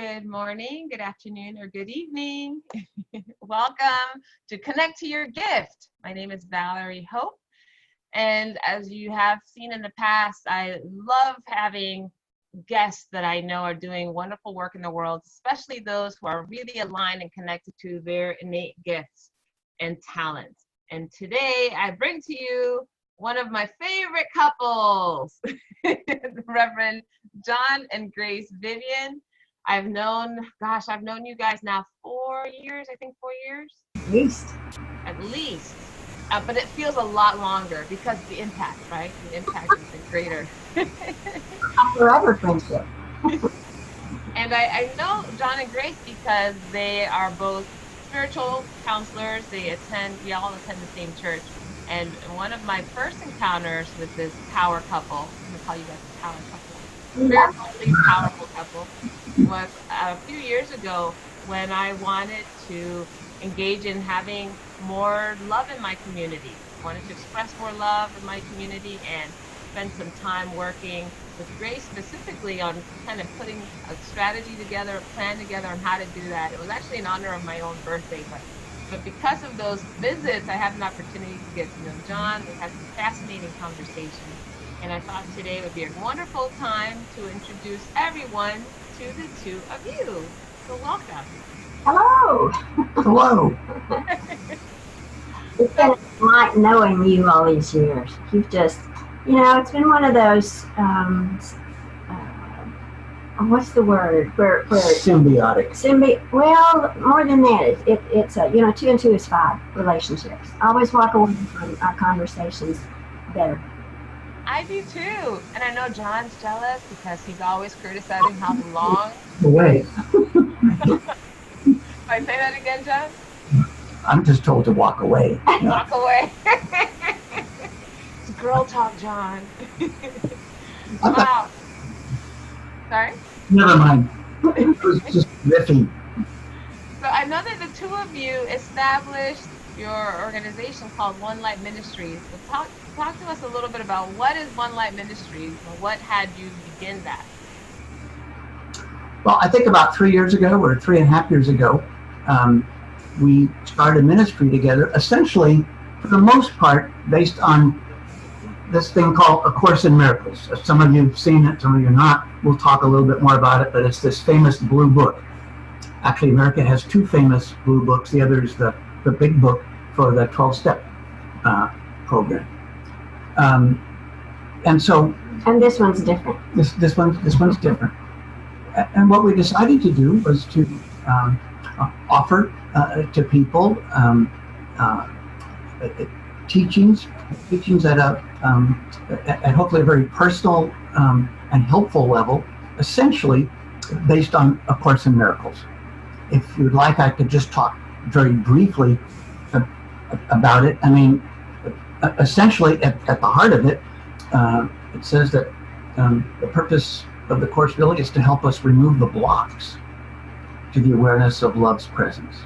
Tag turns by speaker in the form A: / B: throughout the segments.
A: Good morning, good afternoon, or good evening. Welcome to Connect to Your Gift. My name is Valerie Hope, and as you have seen in the past, I love having guests that I know are doing wonderful work in the world, especially those who are really aligned and connected to their innate gifts and talents. And today I bring to you one of my favorite couples, Reverend John and Grace Vyvyan. I've known you guys now 4 years, I think 4 years?
B: At least.
A: At least. But it feels a lot longer because the impact, right? The impact has been greater.
B: Forever friendship.
A: And I know John and Grace because they are both spiritual counselors. We all attend the same church. And one of my first encounters with this power couple, I'm gonna call you guys a power couple, spiritually powerful couple, was a few years ago when I wanted to engage in having more love in my community. I wanted to express more love in my community and spend some time working with Grace specifically on kind of putting a strategy together, a plan together on how to do that. It was actually in honor of my own birthday, but because of those visits, I had an opportunity to get to know John. We had some fascinating conversations. And I thought today would be a wonderful time to introduce everyone to the two of you. So welcome.
B: Hello.
C: Hello.
B: It's been like knowing you all these years. You've just, it's been one of those, what's the word? Where
C: Symbiotic.
B: Well, more than that, it's 2 and 2 is 5 relationships. I always walk away from our conversations better.
A: I do too. And I know John's jealous because he's always criticizing how long.
C: Wait.
A: I say that again, John?
C: I'm just told to walk away.
A: Walk away. It's girl talk, John. Wow. Sorry?
C: Never mind. It was just riffing.
A: So I know that the two of you established your organization called One Light Ministries. So talk to us a little bit about what is One Light Ministries and what had you begin that?
C: Well, I think about 3 years ago or 3.5 years ago, we started ministry together, essentially, for the most part, based on this thing called A Course in Miracles. Some of you have seen it, some of you not. We'll talk a little bit more about it, but it's this famous blue book. Actually, America has 2 famous blue books. The other is the big book for the 12-step program. And
B: this one's different.
C: This one's different. And what we decided to do was to offer to people teachings at hopefully a very personal and helpful level, essentially based on A Course in Miracles. If you'd like, I could just talk very briefly about it. I mean, essentially at the heart of it, it says that the purpose of the Course really is to help us remove the blocks to the awareness of love's presence.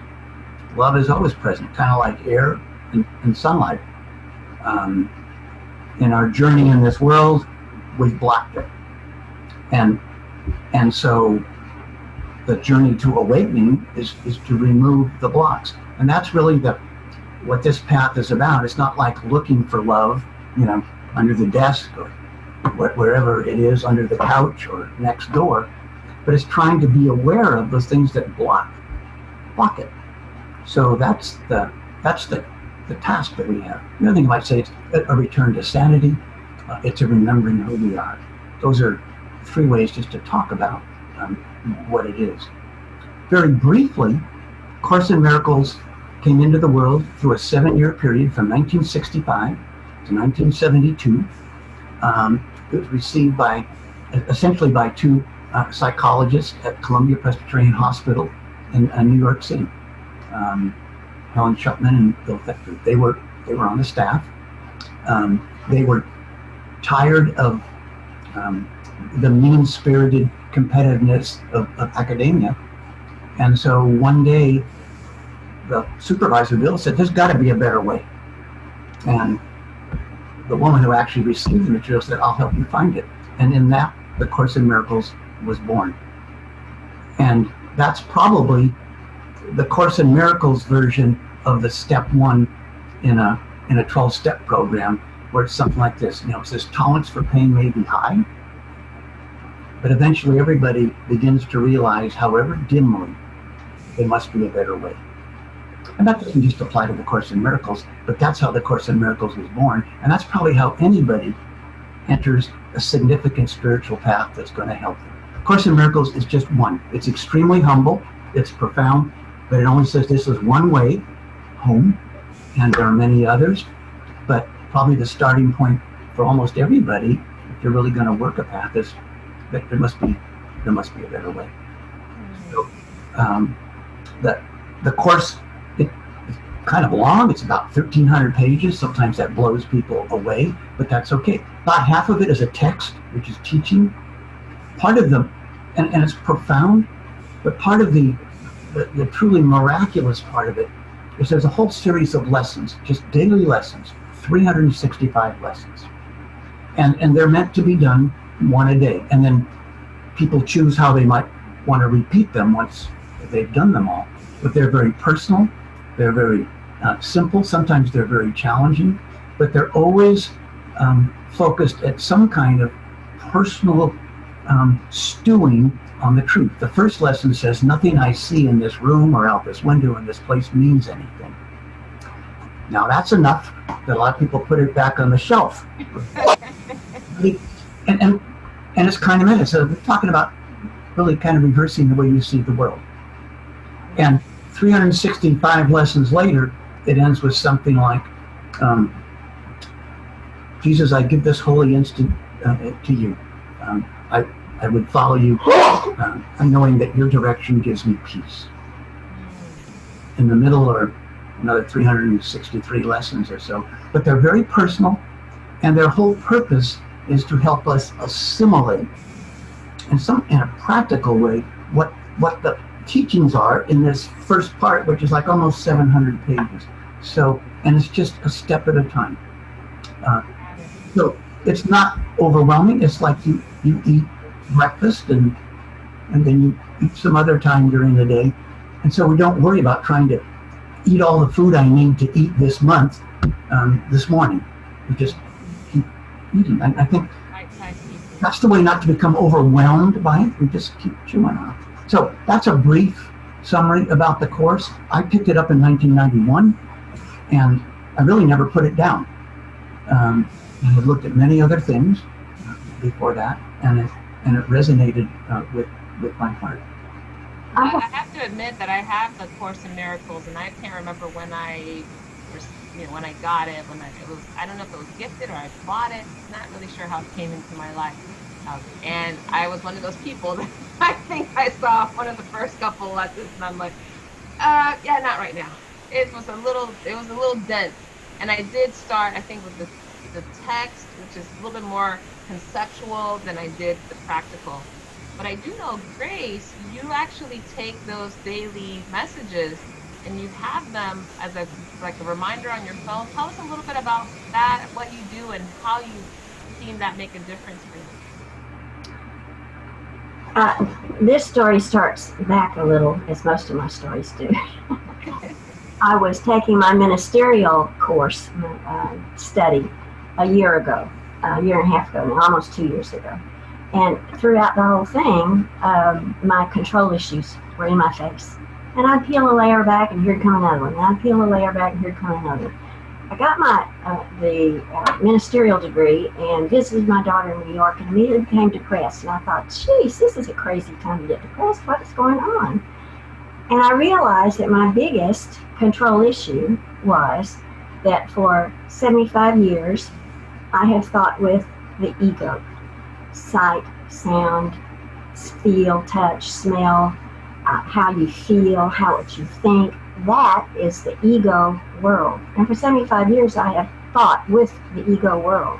C: Love is always present, kind of like air and sunlight. In our journey in this world, we've blocked it. And so the journey to awakening is to remove the blocks. And that's really what this path is about. It's not like looking for love, under the desk or wherever it is, under the couch or next door, but it's trying to be aware of those things that block it. So that's the task that we have. The other thing you might say, it's a return to sanity. It's a remembering who we are. Those are 3 ways just to talk about what it is. Very briefly, Course in Miracles came into the world through a 7-year period from 1965 to 1972. It was received essentially by 2 psychologists at Columbia Presbyterian Hospital in New York City. Helen Shupman and Bill Thetford. They were on the staff. They were tired of the mean-spirited competitiveness of academia. And so one day, the supervisor, Bill, said, there's got to be a better way. And the woman who actually received the material said, I'll help you find it. And in that, the Course in Miracles was born. And that's probably the Course in Miracles version of the step one in a 12-step program, where it's something like this. It says tolerance for pain may be high, but eventually everybody begins to realize, however dimly, there must be a better way. And that doesn't just apply to the Course in Miracles, but that's how the Course in Miracles was born, and that's probably how anybody enters a significant spiritual path that's going to help them. Course in Miracles is just one. It's extremely humble, it's profound, but it only says this is one way home, and there are many others, but probably the starting point for almost everybody, if you're really going to work a path, is that there must be a better way. So, the course, it's kind of long. It's about 1,300 pages. Sometimes that blows people away, but that's okay. About half of it is a text, which is teaching. Part of them, and it's profound, but part of the truly miraculous part of it is there's a whole series of lessons, just daily lessons, 365 lessons. And they're meant to be done one a day. And then people choose how they might want to repeat them once they've done them all. But they're very personal, they're very simple, sometimes they're very challenging, but they're always focused at some kind of personal stewing on the truth. The first lesson says, nothing I see in this room or out this window in this place means anything. Now that's enough that a lot of people put it back on the shelf. and it's kind of meant. So we're talking about really kind of reversing the way you see the world. And 365 lessons later, it ends with something like, Jesus, I give this holy instant to you. I would follow you, knowing that your direction gives me peace. In the middle are another 363 lessons or so, but they're very personal, and their whole purpose is to help us assimilate in a practical way what the teachings are in this first part, which is like almost 700 pages. So, and it's just a step at a time. So it's not overwhelming. It's like you eat breakfast and then you eat some other time during the day. And so we don't worry about trying to eat all the food I need to eat this month this morning. We just keep eating. I think that's the way not to become overwhelmed by it. We just keep chewing on it. So that's a brief summary about the course. I picked it up in 1991, and I really never put it down. I had looked at many other things before that, and it resonated with my heart.
A: I have to admit that I have the Course in Miracles, and I can't remember when I got it. I don't know if it was gifted or I bought it. Not really sure how it came into my life. And I was one of those people that I think I saw one of the first couple lessons, and I'm like, yeah, not right now. It was a little dense, and I did start, I think, with the text, which is a little bit more conceptual than I did the practical. But I do know, Grace, you actually take those daily messages and you have them as a reminder on your phone. Tell us a little bit about that, what you do, and how you've seen that make a difference for you.
B: This story starts back a little, as most of my stories do. I was taking my ministerial course study a year and a half ago, now, almost 2 years ago. And throughout the whole thing, my control issues were in my face. And I'd peel a layer back, and here'd come another one. And I'd peel a layer back, and here'd come another. I got my ministerial degree and visited my daughter in New York, and immediately became depressed. And I thought, geez, this is a crazy time to get depressed. What's going on? And I realized that my biggest control issue was that for 75 years, I have thought with the ego. Sight, sound, feel, touch, smell, how you feel, how what you think. That is the ego world. And for 75 years, I have thought with the ego world.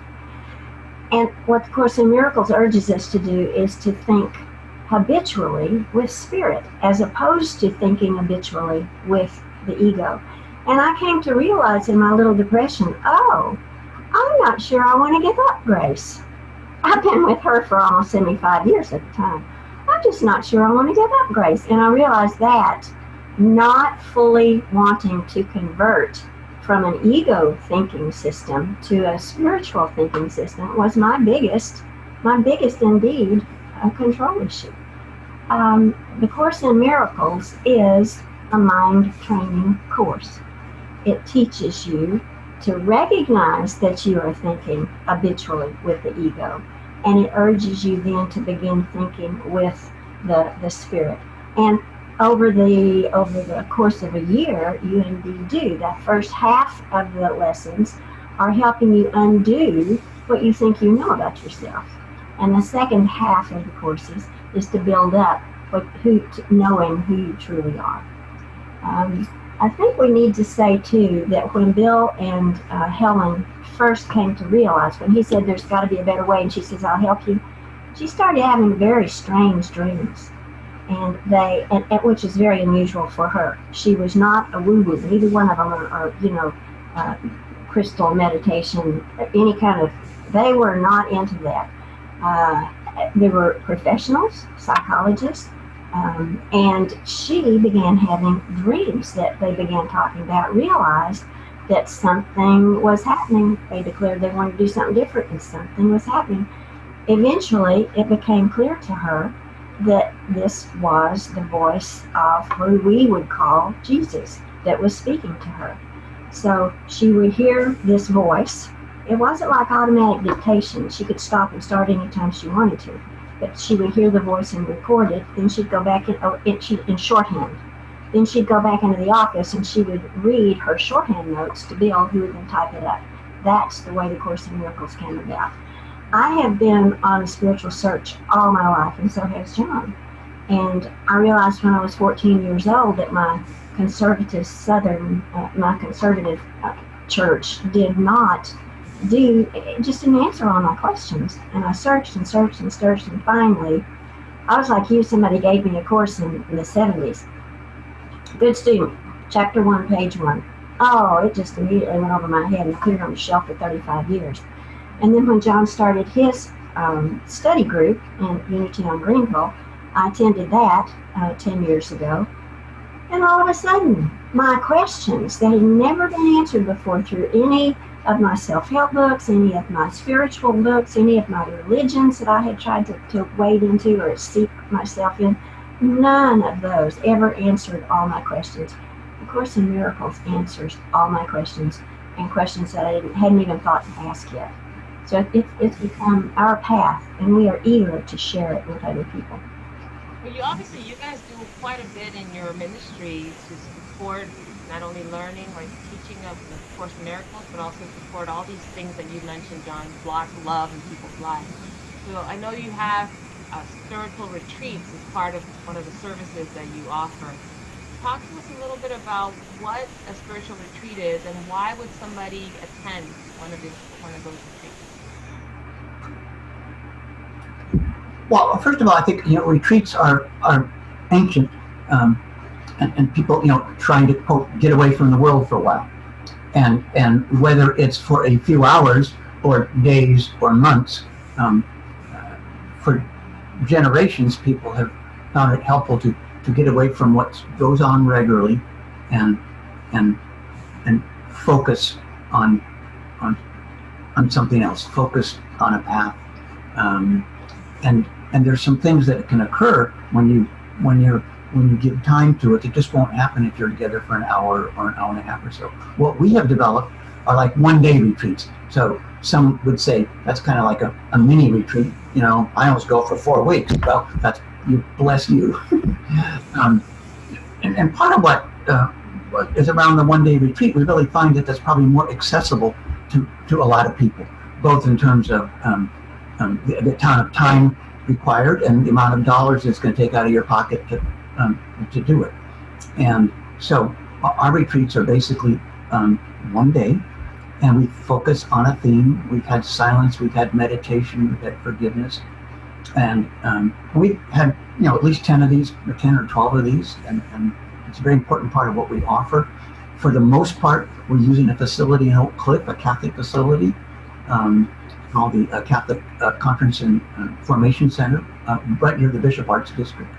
B: And what the Course in Miracles urges us to do is to think habitually with spirit, as opposed to thinking habitually with the ego. And I came to realize in my little depression, I'm not sure I want to give up Grace. I've been with her for almost 75 years at the time. I'm just not sure I want to give up grace. And I realized that not fully wanting to convert from an ego thinking system to a spiritual thinking system was my biggest indeed, control issue. The Course in Miracles is a mind training course. It teaches you to recognize that you are thinking habitually with the ego, and it urges you then to begin thinking with the spirit. And over the course of a year, you indeed do. That first half of the lessons are helping you undo what you think you know about yourself. And the second half of the courses is to build up knowing who you truly are. I think we need to say, too, that when Bill and Helen first came to realize, when he said there's got to be a better way, and she says, I'll help you, she started having very strange dreams, and which is very unusual for her. She was not a woo-woo. Neither one of them are crystal meditation, any kind of, they were not into that. They were professionals, psychologists, and she began having dreams that they began talking about, realized that something was happening. They declared they wanted to do something different, and something was happening. Eventually, it became clear to her that this was the voice of who we would call Jesus that was speaking to her. So she would hear this voice. It wasn't like automatic dictation. She could stop and start anytime she wanted to. But she would hear the voice and record it. Then she'd go back in shorthand. Then she'd go back into the office and she would read her shorthand notes to Bill, who would then type it up. That's the way the Course in Miracles came about. I have been on a spiritual search all my life, and so has John. And I realized when I was 14 years old that my conservative church did not just didn't answer all my questions. And I searched and searched and searched, and finally, I was like you, somebody gave me a course in the 70s. Good student, chapter 1, page 1. Oh, it just immediately went over my head and put it on the shelf for 35 years. And then when John started his study group in Unity on Greenville, I attended that 10 years ago. And all of a sudden, my questions that had never been answered before through any of my self-help books, any of my spiritual books, any of my religions that I had tried to wade into or seek myself in, none of those ever answered all my questions. The Course in Miracles answers all my questions, and questions that I hadn't even thought to ask yet. So it's become our path, and we are eager to share it with other people.
A: Well, you guys do quite a bit in your ministry to support not only learning or teaching of the Course in Miracles, but also support all these things that you mentioned, John, block love in people's lives. So I know you have spiritual retreats as part of one of the services that you offer. Talk to us a little bit about what a spiritual retreat is, and why would somebody attend one of those retreats?
C: Well, first of all, I think retreats are ancient, and people trying to quote get away from the world for a while, and whether it's for a few hours or days or months, for generations people have found it helpful to get away from what goes on regularly, and focus on something else, focus on a path, and there's some things that can occur when you give time to it that just won't happen if you're together for an hour or an hour and a half or so. What we have developed are like one-day retreats. So some would say that's kind of like a mini retreat. I almost go for 4 weeks. Well, that's bless you. And part of what is around the one-day retreat, we really find that that's probably more accessible to a lot of people, both in terms of the ton of time required and the amount of dollars it's going to take out of your pocket to do it. And so our retreats are basically 1 day, and we focus on a theme. We've had silence, we've had meditation, we've had forgiveness, and we've had at least 10 of these, or 10 or 12 of these, and it's a very important part of what we offer. For the most part, we're using a facility in Oak Cliff, a Catholic facility. called the Catholic Conference and Formation Center, right near the Bishop Arts District.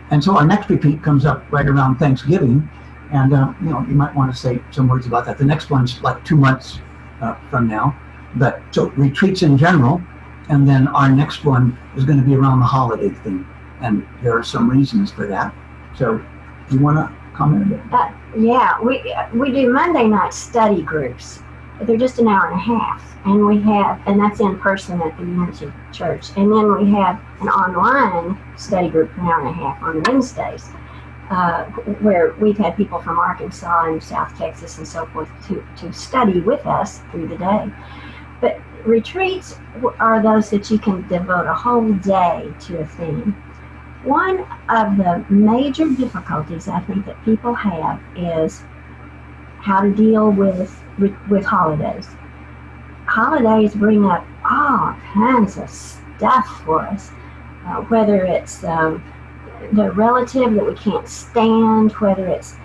C: And so our next retreat comes up right around Thanksgiving, and you might want to say some words about that. The next one's like 2 months from now, but so retreats in general, and then our next one is going to be around the holiday theme, and there are some reasons for that. So, do you want to comment a bit?
B: Yeah, we do Monday night study groups. They're just an hour and a half, and that's in person at the Unity Church. And then we have an online study group for an hour and a half on Wednesdays, where we've had people from Arkansas and South Texas and so forth to study with us through the day. But retreats are those that you can devote a whole day to a theme. One of the major difficulties I think that people have is how to deal with holidays. Holidays bring up all kinds of stuff for us, whether it's the relative that we can't stand, whether it's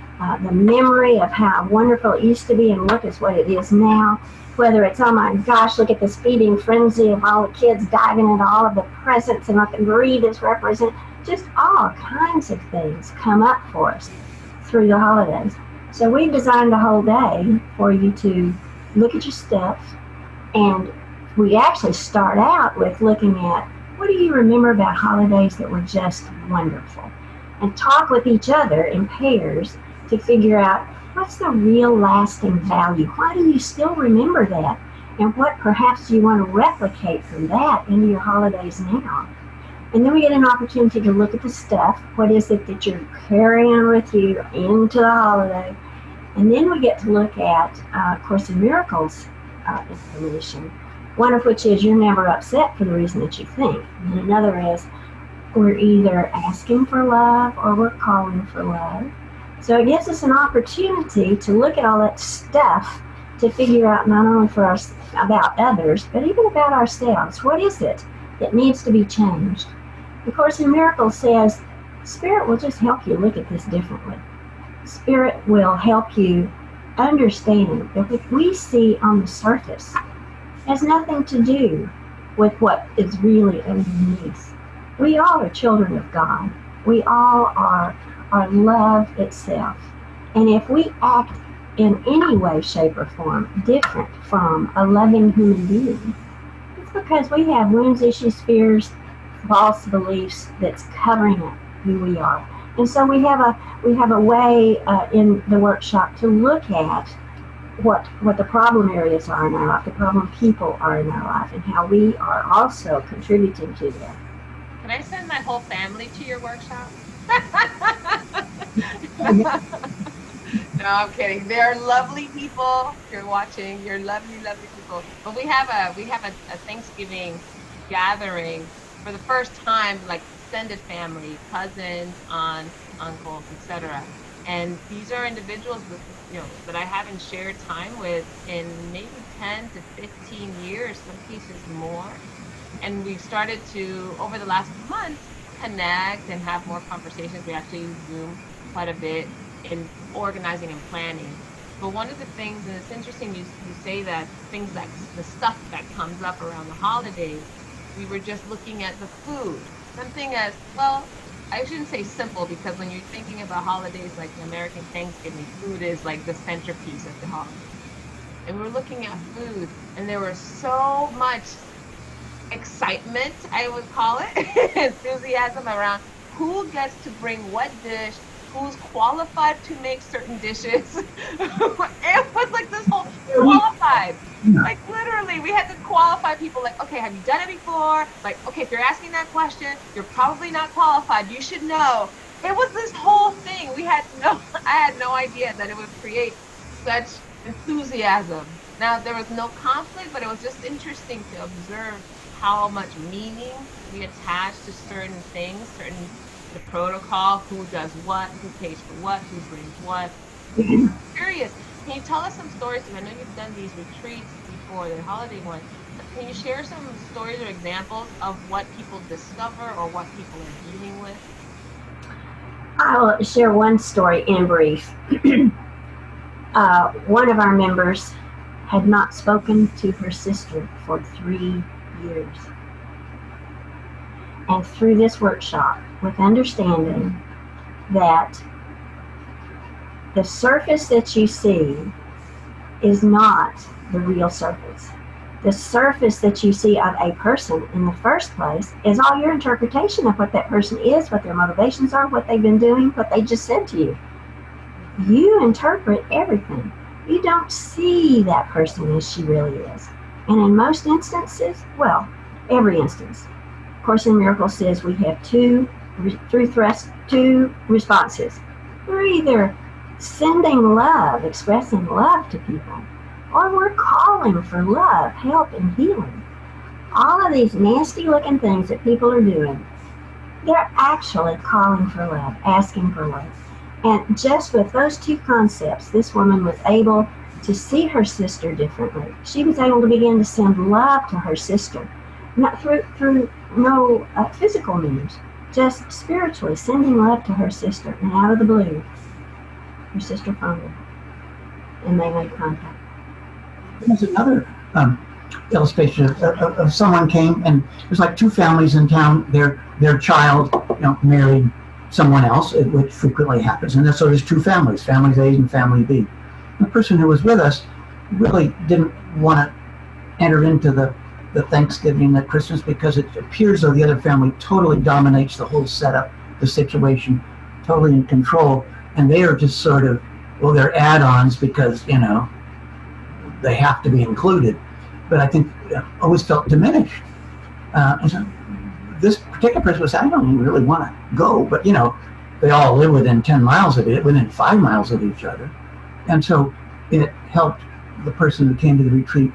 B: the memory of how wonderful it used to be and look at what it is now, whether it's, oh my gosh, look at this feeding frenzy of all the kids diving into all of the presents and I can read this represent. Just all kinds of things come up for us through the holidays. So we designed a whole day for you to look at your stuff, and we actually start out with looking at what do you remember about holidays that were just wonderful, and talk with each other in pairs to figure out what's the real lasting value. Why do you still remember that? And what perhaps you want to replicate from that into your holidays now? And then we get an opportunity to look at the stuff. What is it that you're carrying with you into the holiday? And then we get to look at Course in Miracles information, one of which is you're never upset for the reason that you think. And another is we're either asking for love or we're calling for love. So it gives us an opportunity to look at all that stuff to figure out not only for us about others, but even about ourselves. What is it that needs to be changed? The Course in Miracles says Spirit will just help you look at this differently. Spirit will help you understand that what we see on the surface has nothing to do with what is really underneath. We all are children of God. We all are love itself. And if we act in any way, shape, or form different from a loving human being, it's because we have wounds, issues, fears, false beliefs that's covering up who we are. And so we have a way in the workshop to look at what the problem areas are in our life, the problem people are in our life, and how we are also contributing to that.
A: Can I send my whole family to your workshop? No, I'm kidding. They're lovely people. You're watching. You're lovely, lovely people. But we have a Thanksgiving gathering for the first time, like extended family, cousins, aunts, uncles, etc. And these are individuals that I haven't shared time with in maybe 10 to 15 years, some cases more. And we've started to, over the last month, connect and have more conversations. We actually Zoom quite a bit in organizing and planning. But one of the things, and it's interesting you say that things like the stuff that comes up around the holidays, we were just looking at the food. Something as, well, I shouldn't say simple, because when you're thinking about holidays like the American Thanksgiving, food is like the centerpiece of the holiday. And we're looking at food, and there was so much excitement, I would call it, enthusiasm around who gets to bring what dish, who's qualified to make certain dishes. It was like this whole qualified. Like literally, we had to qualify people. Like, okay, have you done it before? Like, okay, if you're asking that question, you're probably not qualified. You should know. It was this whole thing. I had no idea that it would create such enthusiasm. Now, there was no conflict, but it was just interesting to observe how much meaning we attach to certain things, the protocol, who does what, who pays for what, who brings what. I'm curious, can you tell us some stories? I know you've done these retreats before, the holiday one. Can you share some stories or examples of what people discover or what people are dealing with?
B: I'll share one story in brief. One of our members had not spoken to her sister for 3 years. And through this workshop, with understanding that the surface that you see is not the real surface. The surface that you see of a person in the first place is all your interpretation of what that person is, what their motivations are, what they've been doing, what they just said to you. You interpret everything. You don't see that person as she really is. And in most instances, well, every instance, Course in Miracles says we have two responses. We're either sending love, expressing love to people, or we're calling for love, help, and healing. All of these nasty looking things that people are doing, they're actually calling for love, asking for love. And just with those two concepts, this woman was able to see her sister differently. She was able to begin to send love to her sister, not through no physical means, just spiritually sending love to her sister. And out of the blue, her sister phoned her, and they made contact.
C: There's another illustration of someone came, and there's like two families in town. Their child, married someone else, which frequently happens, and so there's two families, families A and family B. The person who was with us really didn't want to enter into the Thanksgiving at Christmas because it appears though the other family totally dominates the whole setup, the situation, totally in control, and they are just sort of, well, they're add-ons because they have to be included. But I think always felt diminished. And so this particular person was saying, I don't even really want to go, but they all live within 10 miles of it, within 5 miles of each other. And so it helped the person who came to the retreat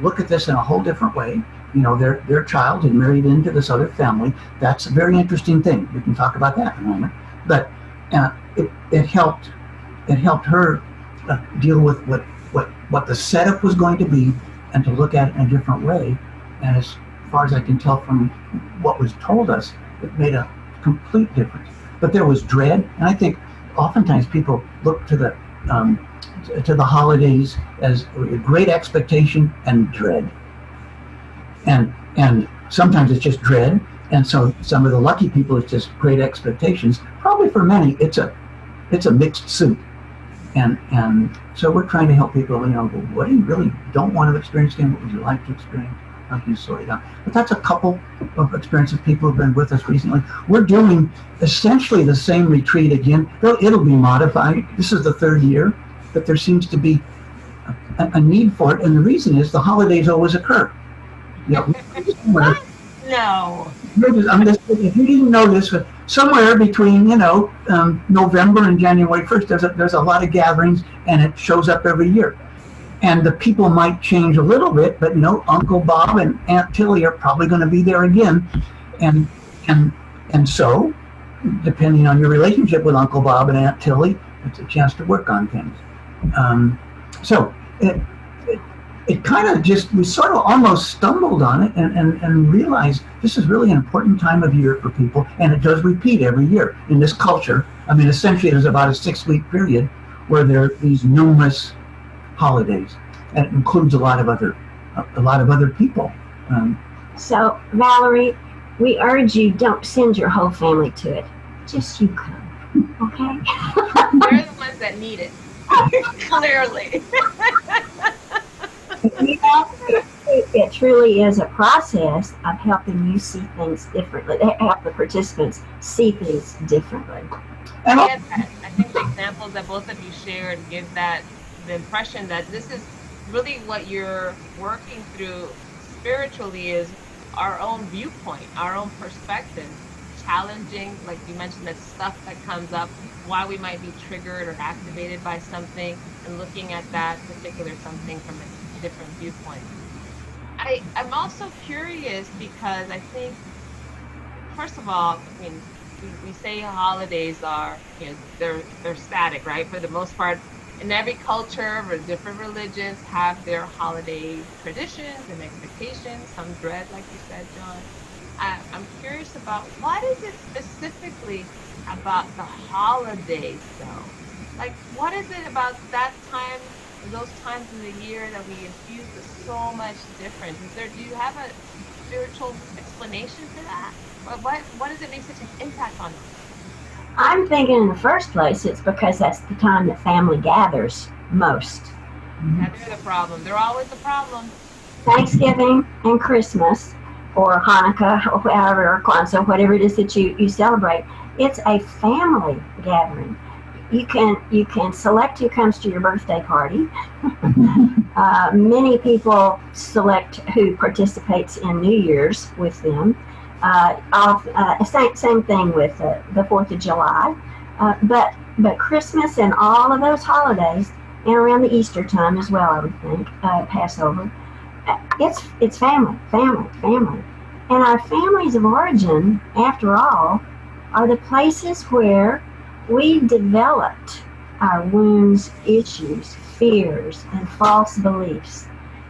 C: look at this in a whole different way. Their child had married into this other family. That's a very interesting thing. We can talk about that in a moment. But it helped her deal with what the setup was going to be and to look at it in a different way. And as far as I can tell from what was told us, it made a complete difference. But there was dread, and I think oftentimes people look to the holidays as a great expectation and dread. And sometimes it's just dread, and so some of the lucky people it's just great expectations. Probably for many it's a mixed soup. And so we're trying to help people, what do you really don't want to experience again? What would you like to experience? How can you sort it out? But that's a couple of experiences people have been with us recently. We're doing essentially the same retreat again. It'll be modified. This is the third year, but there seems to be a need for it. And the reason is the holidays always occur.
A: No.
C: If you didn't know this, somewhere between November and January 1st, there's a lot of gatherings, and it shows up every year. And the people might change a little bit, but Uncle Bob and Aunt Tilly are probably going to be there again, and so depending on your relationship with Uncle Bob and Aunt Tilly, it's a chance to work on things. So it kind of we sort of almost stumbled on it and realized this is really an important time of year for people, and it does repeat every year in this culture. I mean, essentially there's about a 6-week period where there are these numerous holidays, and it includes a lot of other people.
B: So Valerie, we urge you, don't send your whole family to it. Just you come, okay?
A: They're the ones that need it. Clearly.
B: It truly is a process of helping you see things differently. Help the participants see things differently.
A: I think the examples that both of you shared give the impression that this is really what you're working through spiritually is our own viewpoint, our own perspective, challenging, like you mentioned, that stuff that comes up, why we might be triggered or activated by something, and looking at that particular something from a different viewpoint. I'm also curious because I think, first of all, I mean, we say holidays are, they're static, right? For the most part, in every culture or different religions have their holiday traditions and expectations, some dread, like you said, John. I'm curious about what is it specifically about the holidays, though? Like, what is it about that time those times of the year that we infuse with so much difference? Do you have a spiritual explanation for that? What does it make such an impact on us?
B: I'm thinking in the first place, it's because that's the time that family gathers most.
A: Yeah, they're the problem. They're always the problem.
B: Thanksgiving and Christmas, or Hanukkah, or whatever, or Kwanzaa, whatever it is that you celebrate, it's a family gathering. You can select who comes to your birthday party. Many people select who participates in New Year's with them. Same thing with the 4th of July. But Christmas and all of those holidays, and around the Easter time as well, I would think, Passover, it's family, family, family. And our families of origin, after all, are the places where we developed our wounds, issues, fears, and false beliefs.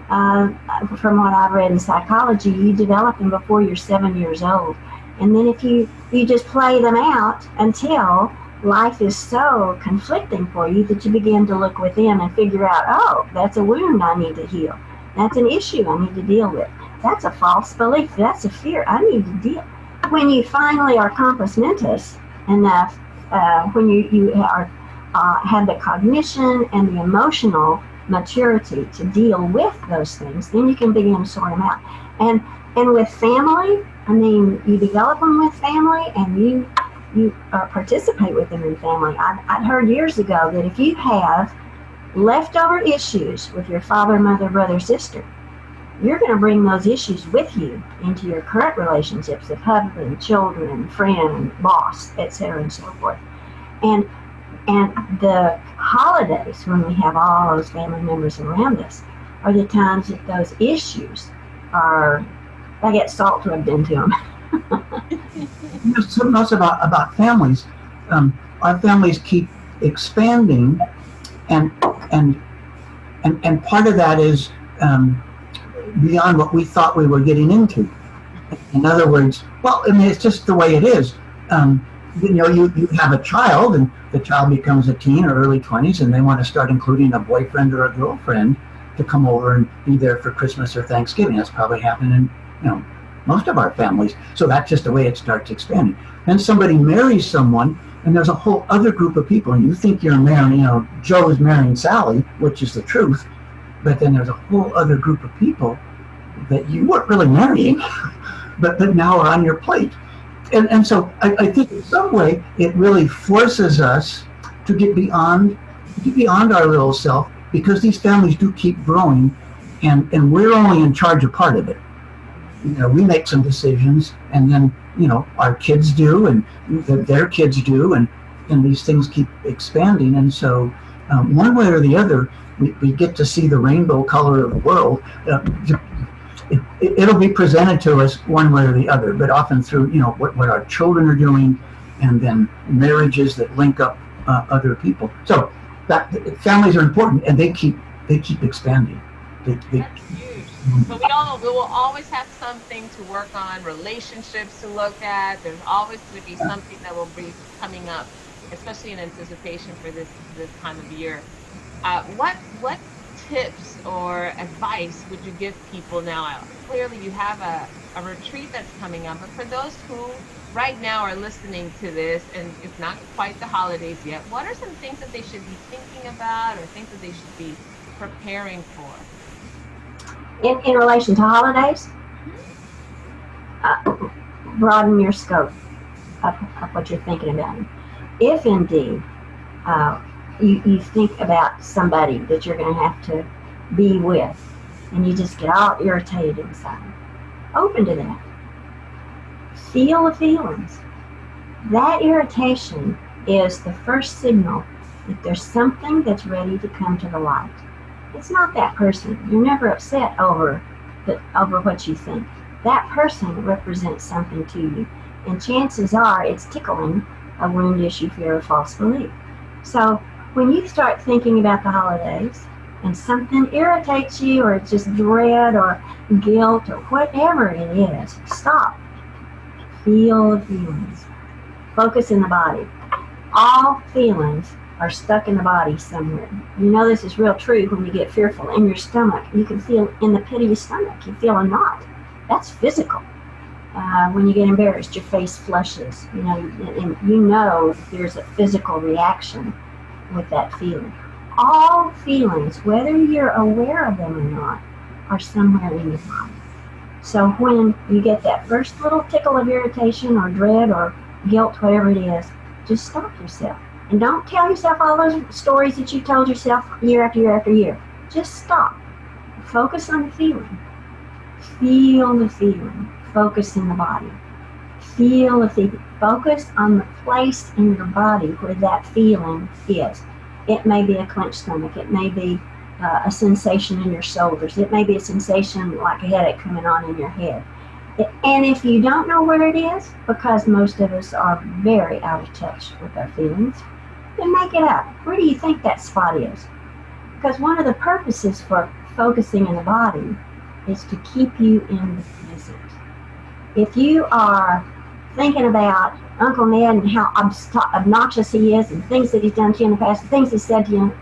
B: From what I've read in psychology, you develop them before you're 7 years old. And then if you just play them out until life is so conflicting for you that you begin to look within and figure out, oh, that's a wound I need to heal. That's an issue I need to deal with. That's a false belief. That's a fear I need to deal. When you finally are compos mentis enough, when you are have the cognition and the emotional maturity to deal with those things, then you can begin to sort them out. And with family, I mean, you develop them with family, and you participate with them in family. I'd heard years ago that if you have leftover issues with your father, mother, brother, sister, you're going to bring those issues with you into your current relationships of husband, children, friend, boss, etc., and so forth. And the holidays, when we have all those family members around us, are the times that those issues they get salt rubbed into them.
C: Something else about families. Our families keep expanding, and part of that is beyond what we thought we were getting into. In other words, well, I mean, it's just the way it is. You have a child, and the child becomes a teen or early 20s, and they want to start including a boyfriend or a girlfriend to come over and be there for Christmas or Thanksgiving. That's probably happening in most of our families. So that's just the way it starts expanding. Then somebody marries someone, and there's a whole other group of people, and you think you're marrying, Joe is marrying Sally, which is the truth, but then there's a whole other group of people that you weren't really marrying, but now are on your plate. And so I think in some way it really forces us to get beyond our little self, because these families do keep growing, and we're only in charge of part of it. We make some decisions, and then our kids do, and their kids do, and these things keep expanding. And so one way or the other, we get to see the rainbow color of the world. It'll be presented to us one way or the other, but often through what our children are doing, and then marriages that link up other people. So that families are important, and they keep expanding.
A: That's huge. But we will always have something to work on, relationships to look at. There's always going to be something that will be coming up, especially in anticipation for this time of year. What tips or advice would you give people now? Clearly you have a retreat that's coming up, but for those who right now are listening to this and it's not quite the holidays yet, what are some things that they should be thinking about, or things that they should be preparing for?
B: In relation to holidays, broaden your scope of what you're thinking about. If indeed you think about somebody that you're going to have to be with, and you just get all irritated inside, open to that. Feel the feelings. That irritation is the first signal that there's something that's ready to come to the light. It's not that person. You're never upset over what you think. That person represents something to you, and chances are it's tickling a wound, issue, fear, or false belief. So when you start thinking about the holidays and something irritates you, or it's just dread or guilt or whatever it is, stop. Feel the feelings. Focus in the body. All feelings are stuck in the body somewhere. You know this is real true when you get fearful. In your stomach, you can feel in the pit of your stomach, you feel a knot. That's physical. When you get embarrassed, your face flushes. And you know there's a physical reaction with that feeling. All feelings, whether you're aware of them or not, are somewhere in your body. So when you get that first little tickle of irritation or dread or guilt, whatever it is, just stop yourself. And don't tell yourself all those stories that you told yourself year after year after year. Just stop. Focus on the feeling. Feel the feeling. Focus in the body. Feel the feeling. Focus on the place in your body where that feeling is. It may be a clenched stomach. It may be a sensation in your shoulders. It may be a sensation like a headache coming on in your head. And if you don't know where it is, because most of us are very out of touch with our feelings, then make it up. Where do you think that spot is? Because one of the purposes for focusing in the body is to keep you in the present. If you are thinking about Uncle Ned and how obnoxious he is and things that he's done to you in the past, things he's said to you,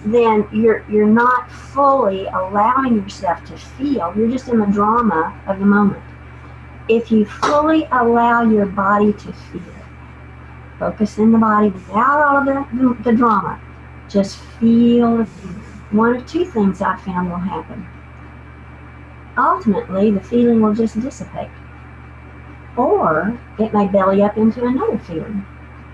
B: then you're not fully allowing yourself to feel. You're just in the drama of the moment. If you fully allow your body to feel, focus in the body without all of the drama, just feel the feeling. One of two things I found will happen. Ultimately, the feeling will just dissipate. Or it may belly up into another feeling,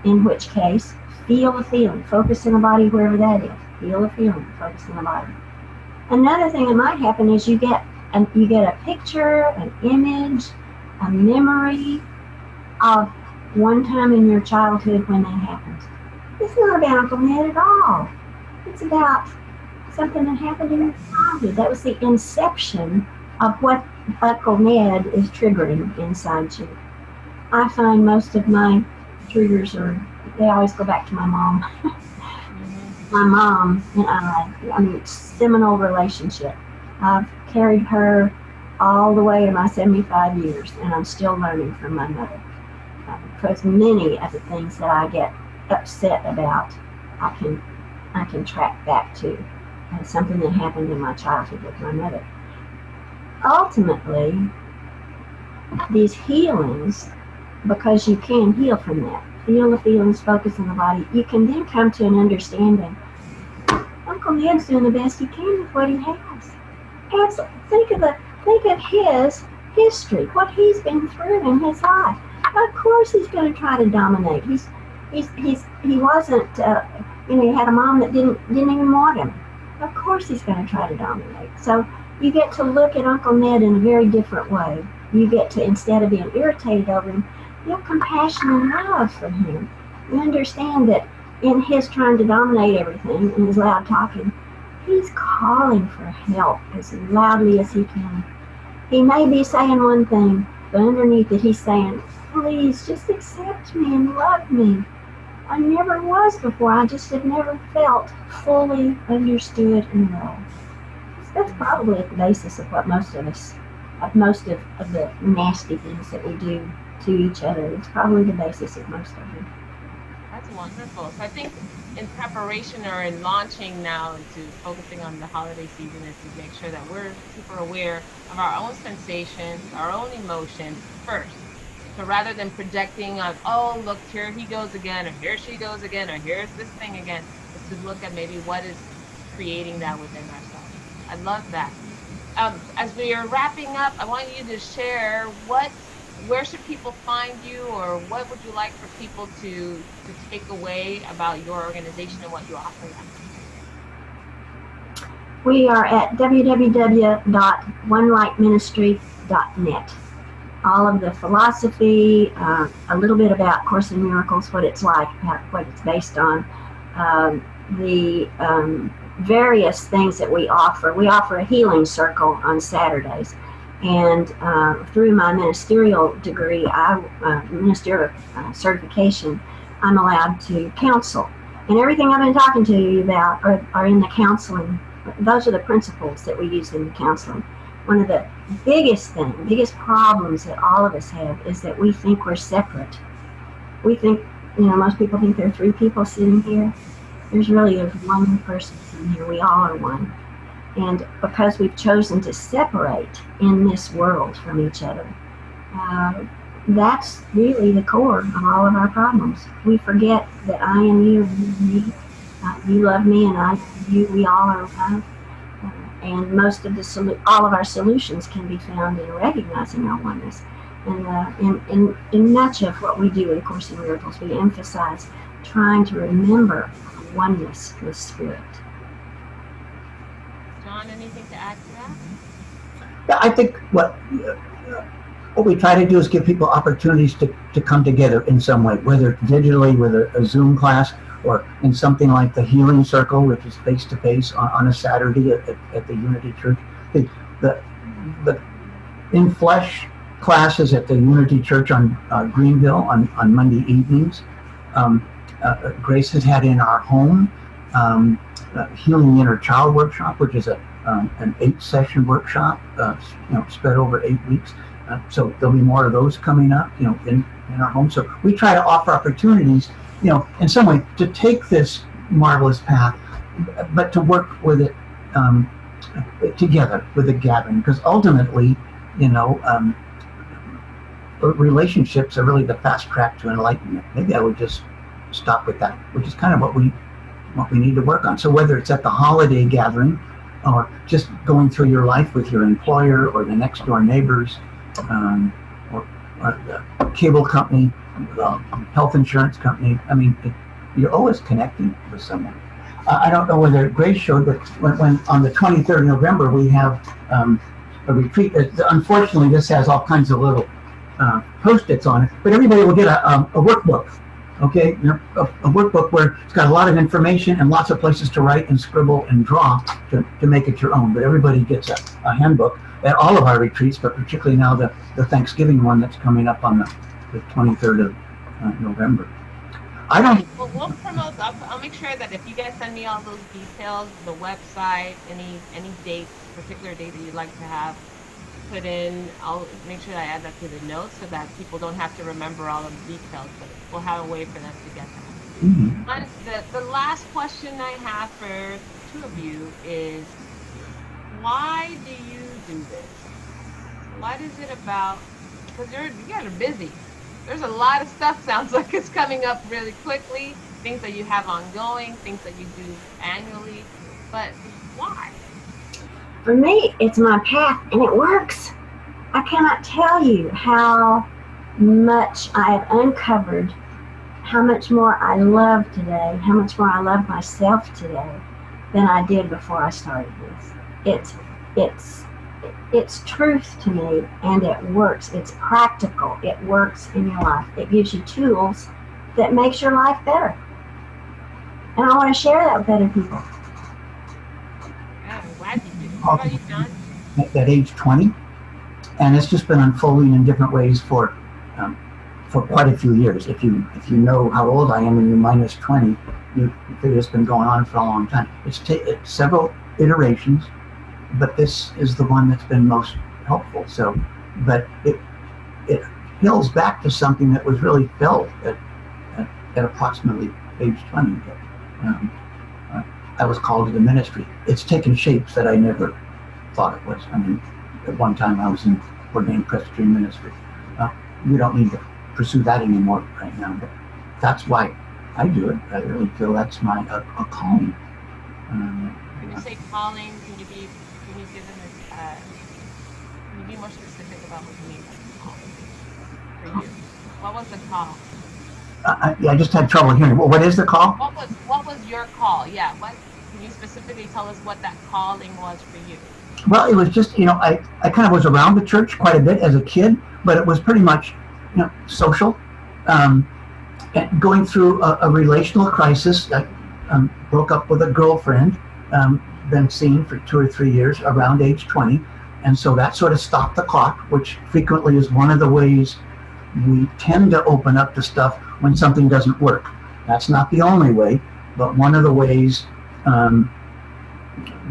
B: in which case, feel the feeling. Focus in the body wherever that is. Feel the feeling. Focus in the body. Another thing that might happen is you get a picture, an image, a memory of one time in your childhood when that happened. It's not about Uncle Ned at all. It's about something that happened in your childhood. That was the inception of what Uncle Ned is triggering inside you. I find most of my triggers they always go back to my mom. My mom and I mean, seminal relationship. I've carried her all the way in my 75 years, and I'm still learning from my mother. Because many of the things that I get upset about, I can track back to something that happened in my childhood with my mother. Ultimately, these healings, because you can heal from that, feel the feelings, focus on the body, you can then come to an understanding. Uncle Ned's doing the best he can with what he has. Think of his history, what he's been through in his life. Of course, he's going to try to dominate. He wasn't. He had a mom that didn't even want him. Of course, he's going to try to dominate. So you get to look at Uncle Ned in a very different way. You get to, instead of being irritated over him, feel compassion and love for him. You understand that in his trying to dominate everything, in his loud talking, he's calling for help as loudly as he can. He may be saying one thing, but underneath it he's saying, please just accept me and love me. I never was before. I just have never felt fully understood and loved. That's probably at the basis of what most of the nasty things that we do to each other. It's probably the basis of most of them.
A: That's wonderful. So I think in preparation or in launching now into focusing on the holiday season is to make sure that we're super aware of our own sensations, our own emotions first. So rather than projecting on, oh, look, here he goes again, or here she goes again, or here's this thing again, is to look at maybe what is creating that within ourselves. I love that. As we are wrapping up, I want you to share where should people find you, or what would you like for people to take away about your organization and what you offer them?
B: We are at www.onelightministry.net. All of the philosophy, a little bit about Course in Miracles, what it's like, what it's based on, the various things that we offer. We offer a healing circle on Saturdays. And through my ministerial degree, ministerial certification, I'm allowed to counsel. And everything I've been talking to you about are in the counseling. Those are the principles that we use in the counseling. One of the biggest problems that all of us have is that we think we're separate. We think, most people think there are three people sitting here. There's really one person in here. We all are one. And because we've chosen to separate in this world from each other, that's really the core of all of our problems. We forget that I am you and you are me. You love me and I love you. We all are one. And most of all of our solutions can be found in recognizing our oneness. And in much of what we do in Course in Miracles, we emphasize trying to remember oneness with Spirit.
A: John, anything to add to that?
C: Yeah, I think what we try to do is give people opportunities to come together in some way, whether digitally with a Zoom class or in something like the Healing Circle, which is face-to-face on a Saturday at the Unity Church. The in-flesh classes at the Unity Church on Greenville on Monday evenings. Grace has had in our home Healing the Inner Child workshop, which is an 8-session workshop, spread over 8 weeks. So there'll be more of those coming up, in our home. So we try to offer opportunities, in some way to take this marvelous path, but to work with it together with a gathering, because ultimately, relationships are really the fast track to enlightenment. Maybe I would just stop with that, which is kind of what we need to work on. So whether it's at the holiday gathering or just going through your life with your employer or the next door neighbors, or the cable company, health insurance company, you're always connecting with someone. I don't know whether Grace showed, but when on the 23rd of November we have a retreat. Unfortunately, this has all kinds of little Post-its on it, but everybody will get a workbook. Okay, a workbook where it's got a lot of information and lots of places to write and scribble and draw to make it your own. But everybody gets a handbook at all of our retreats, but particularly now the Thanksgiving one that's coming up on the 23rd of November. I don't.
A: Well, we'll promote. I'll make sure that if you guys send me all those details, the website, any dates, particular date that you'd like to have put in, I'll make sure that I add that to the notes so that people don't have to remember all of the details, but we'll have a way for them to get that.
C: Mm-hmm.
A: The last question I have for the two of you is, why do you do this? What is it about? Because you guys are busy. There's a lot of stuff, sounds like it's coming up really quickly, things that you have ongoing, things that you do annually, but why?
B: For me, it's my path, and it works. I cannot tell you how much I have uncovered, how much more I love today, how much more I love myself today than I did before I started this. It's truth to me, and it works. It's practical. It works in your life. It gives you tools that makes your life better. And I want to share that with other people.
A: Yeah, I'm glad you do. What about you, John?
C: At age 20, and it's just been unfolding in different ways for quite a few years. If you know how old I am and you're minus 20, you figure it's been going on for a long time. It's several iterations, but this is the one that's been most helpful. So, but it hills back to something that was really felt at approximately age 20. I was called to the ministry. It's taken shapes that I never thought it was. At one time I was in ordained Presbyterian ministry. We don't need to pursue that anymore right now, but that's why I do it. I really feel that's my a calling.
A: When you say calling, can you be more specific about what you mean by calling for you? What was the call?
C: I just had trouble hearing. Well, what is the call?
A: What was your call? Yeah. Can you specifically tell us what that calling was for you?
C: Well, it was just, I kind of was around the church quite a bit as a kid, but it was pretty much, social. And going through a relational crisis. I broke up with a girlfriend, been seen for 2 or 3 years around age 20. And so that sort of stopped the clock, which frequently is one of the ways we tend to open up to stuff when something doesn't work. That's not the only way, but one of the ways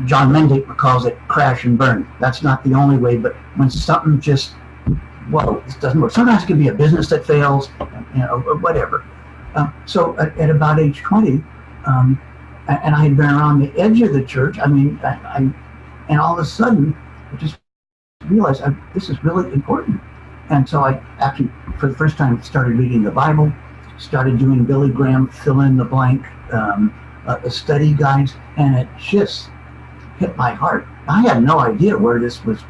C: John Mendick calls it crash and burn. That's not the only way, but when something just, this doesn't work. Sometimes it can be a business that fails, or whatever. So at about age 20, and I had been around the edge of the church. I mean, and all of a sudden, I just realized this is really important. And so I actually, for the first time, started reading the Bible, started doing Billy Graham fill in the blank study guides, and it just hit my heart. I had no idea where this was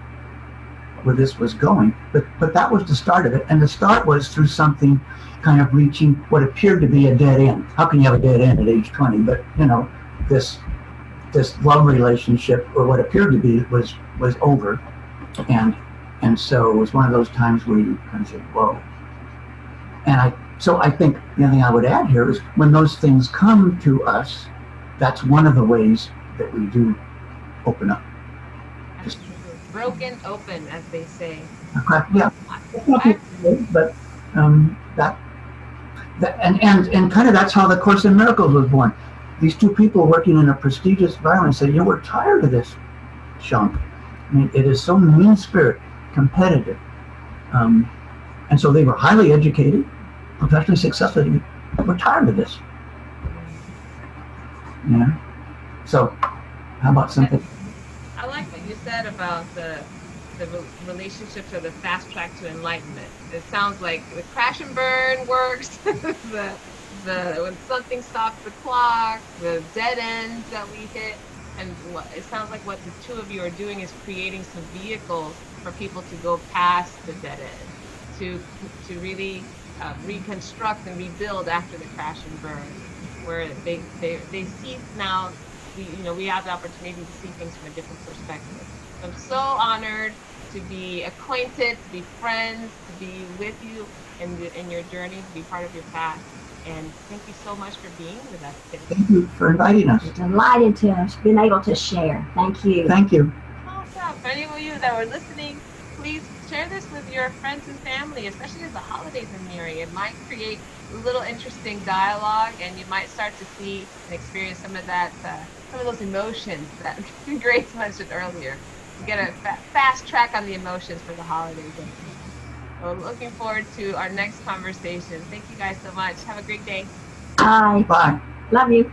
C: going, but that was the start of it. And the start was through something kind of reaching what appeared to be a dead end. How can you have a dead end at age 20? But this love relationship, or what appeared to be, was over, and so it was one of those times where you kind of say, whoa. And I think the other thing I would add here is, when those things come to us, that's one of the ways that we do open up.
A: Broken open, as they say.
C: Okay, yeah. But that and kind of that's how the Course in Miracles was born. These two people working in a prestigious environment said, we're tired of this junk. I mean, it is so mean-spirited, competitive. And so they were highly educated, professionally successful. We're tired of this. So how about something?
A: I like what you said about the relationships, or the fast track to enlightenment. It sounds like the crash and burn works. the when something stops the clock, the dead ends that we hit, and it sounds like what the two of you are doing is creating some vehicles for people to go past the dead end, to really reconstruct and rebuild after the crash and burn, where they see now. We have the opportunity to see things from a different perspective. So I'm so honored to be acquainted, to be friends, to be with you in your journey, to be part of your path. And thank you so much for being with us today.
C: Thank you for inviting us.
B: Delighted to have been able to share. Thank you.
C: Thank you.
A: Awesome. For any of you that were listening, please share this with your friends and family, especially as the holidays are nearing. It might create a little interesting dialogue, and you might start to see and experience some of that, some of those emotions that Grace mentioned earlier. You get a fast track on the emotions for the holidays. So looking forward to our next conversation. Thank you guys so much. Have a great day.
B: Bye.
C: Bye.
B: Love you.